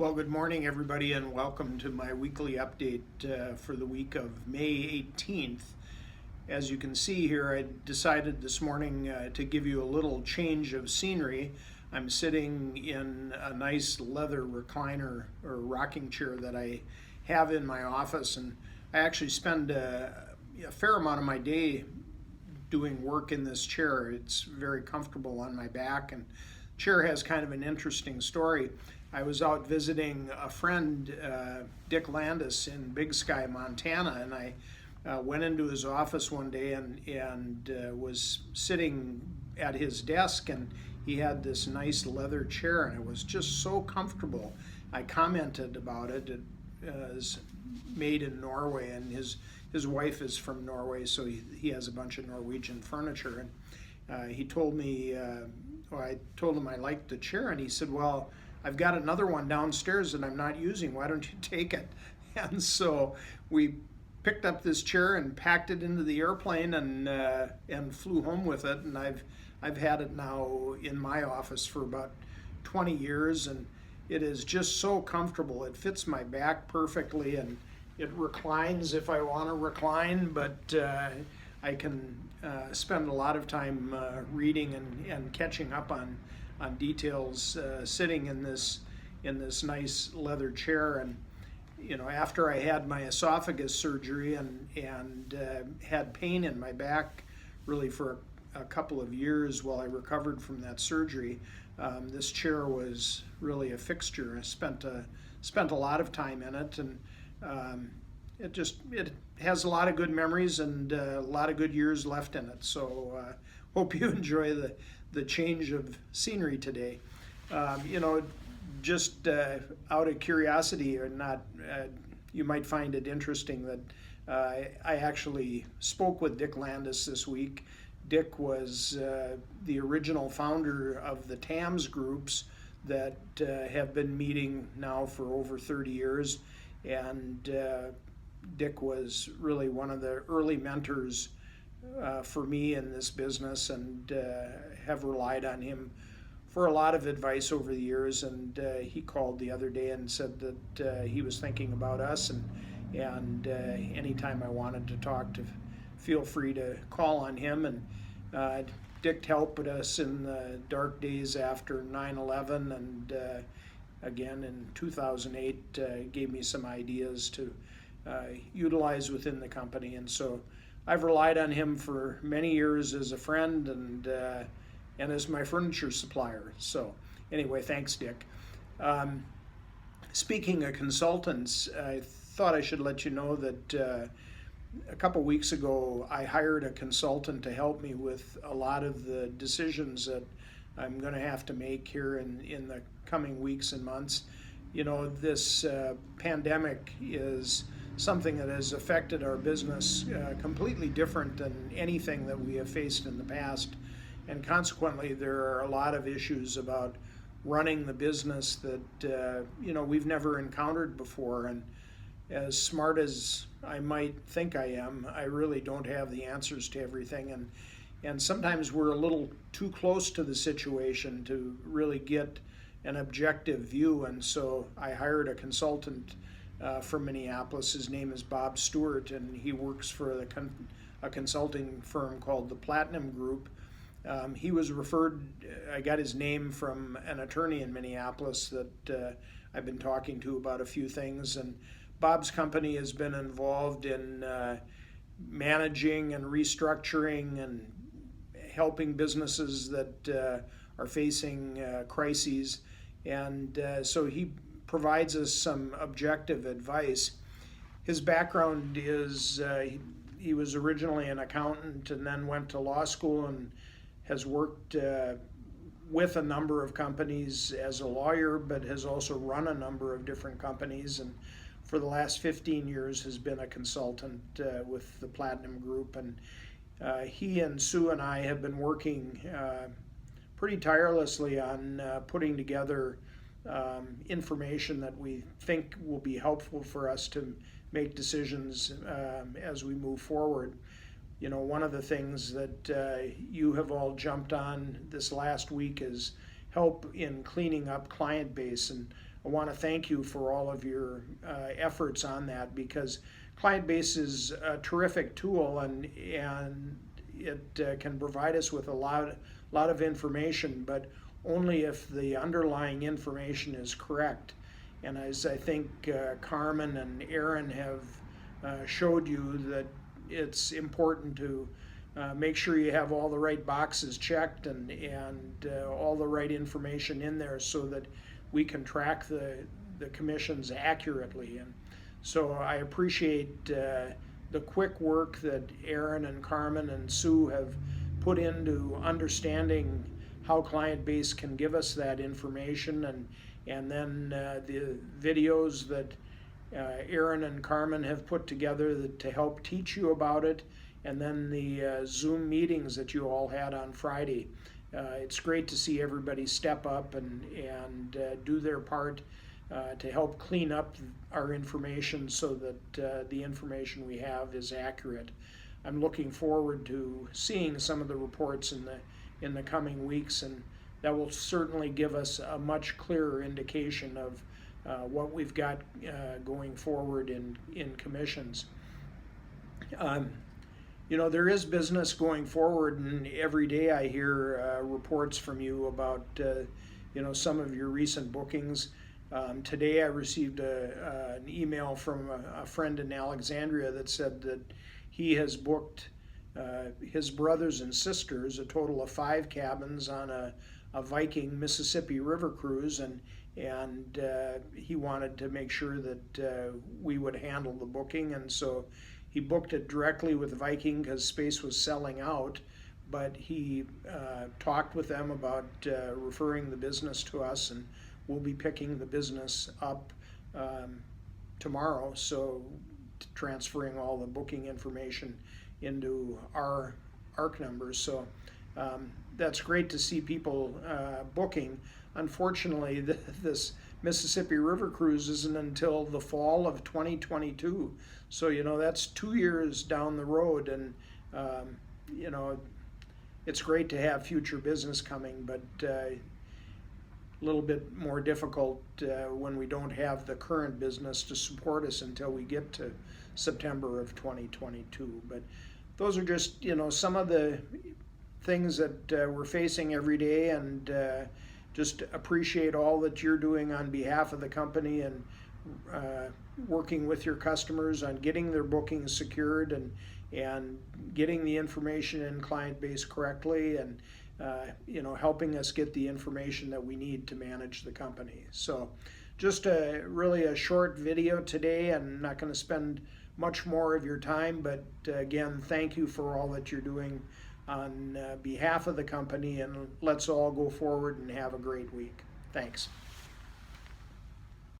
Well, good morning, everybody, and welcome to my weekly update for the week of May 18th. As you can see here, I decided this morning to give you a little change of scenery. I'm sitting in a nice leather recliner or rocking chair that I have in my office, and I actually spend a fair amount of my day doing work in this chair. It's very comfortable on my back, and the chair has kind of an interesting story. I was out visiting a friend, Dick Landis, in Big Sky, Montana, and I went into his office one day and was sitting at his desk, and he had this nice leather chair, and it was just so comfortable. I commented about it. It is made in Norway, and his wife is from Norway, so he has a bunch of Norwegian furniture. And he told me, I told him I liked the chair, and he said, "Well, I've got another one downstairs that I'm not using. Why don't you take it?" And so we picked up this chair and packed it into the airplane and flew home with it. And I've had it now in my office for about 20 years, and it is just so comfortable. It fits my back perfectly, and it reclines if I want to recline, but I can spend a lot of time reading and catching up on details sitting in this nice leather chair. And after I had my esophagus surgery and had pain in my back really for a couple of years while I recovered from that surgery, this chair was really a fixture. I spent a lot of time in it, and it has a lot of good memories and a lot of good years left in it. So hope you enjoy the change of scenery today. Just out of curiosity or not, you might find it interesting that I actually spoke with Dick Landis this week. Dick was the original founder of the TAMS groups that have been meeting now for over 30 years, and Dick was really one of the early mentors for me in this business, and have relied on him for a lot of advice over the years. And he called the other day and said that he was thinking about us, and anytime I wanted to talk, to feel free to call on him. And Dick helped us in the dark days after 9/11, and again in 2008 gave me some ideas to utilize within the company. And so I've relied on him for many years as a friend and as my furniture supplier. So anyway, thanks, Dick. Speaking of consultants, I thought I should let you know that a couple weeks ago I hired a consultant to help me with a lot of the decisions that I'm going to have to make here in the coming weeks and months. This pandemic is something that has affected our business completely different than anything that we have faced in the past. And consequently, there are a lot of issues about running the business that we've never encountered before. And as smart as I might think I am, I really don't have the answers to everything. And sometimes we're a little too close to the situation to really get an objective view. And so I hired a consultant from Minneapolis. His name is Bob Stewart, and he works for a consulting firm called the Platinum Group. He was referred, I got his name from an attorney in Minneapolis that I've been talking to about a few things. And Bob's company has been involved in managing and restructuring and helping businesses that are facing crises. And so he provides us some objective advice. His background is he was originally an accountant and then went to law school and has worked with a number of companies as a lawyer, but has also run a number of different companies, and for the last 15 years has been a consultant with the Platinum Group. And he and Sue and I have been working pretty tirelessly on putting together information that we think will be helpful for us to make decisions as we move forward. One of the things that you have all jumped on this last week is help in cleaning up client base. And I want to thank you for all of your efforts on that, because client base is a terrific tool, and it can provide us with a lot of information, but only if the underlying information is correct. And as I think Carmen and Aaron have showed you, that it's important to make sure you have all the right boxes checked and all the right information in there, so that we can track the commissions accurately. And so I appreciate the quick work that Aaron and Carmen and Sue have put into understanding how client base can give us that information, and then the videos that Aaron and Carmen have put together to help teach you about it, and then the Zoom meetings that you all had on Friday. It's great to see everybody step up and do their part to help clean up our information, so that the information we have is accurate. I'm looking forward to seeing some of the reports in the coming weeks, and that will certainly give us a much clearer indication of what we've got going forward in commissions. You know, there is business going forward, and every day I hear reports from you about you know, some of your recent bookings. Today I received an email from a friend in Alexandria that said that he has booked his brothers and sisters a total of 5 cabins on a Viking Mississippi River cruise, and he wanted to make sure that we would handle the booking, and so he booked it directly with Viking because space was selling out. But he talked with them about referring the business to us, and we'll be picking the business up tomorrow, so transferring all the booking information into our ARC numbers. So that's great to see people booking. Unfortunately, this Mississippi River cruise isn't until the fall of 2022. So, you know, that's 2 years down the road, and you know, it's great to have future business coming, but a little bit more difficult when we don't have the current business to support us until we get to September of 2022. But those are just, you know, some of the things that we're facing every day, and just appreciate all that you're doing on behalf of the company, and working with your customers on getting their bookings secured, and getting the information in client base correctly, and you know, helping us get the information that we need to manage the company. So just really a short video today. I'm not going to spend much more of your time, but again, thank you for all that you're doing on behalf of the company, and let's all go forward and have a great week. Thanks.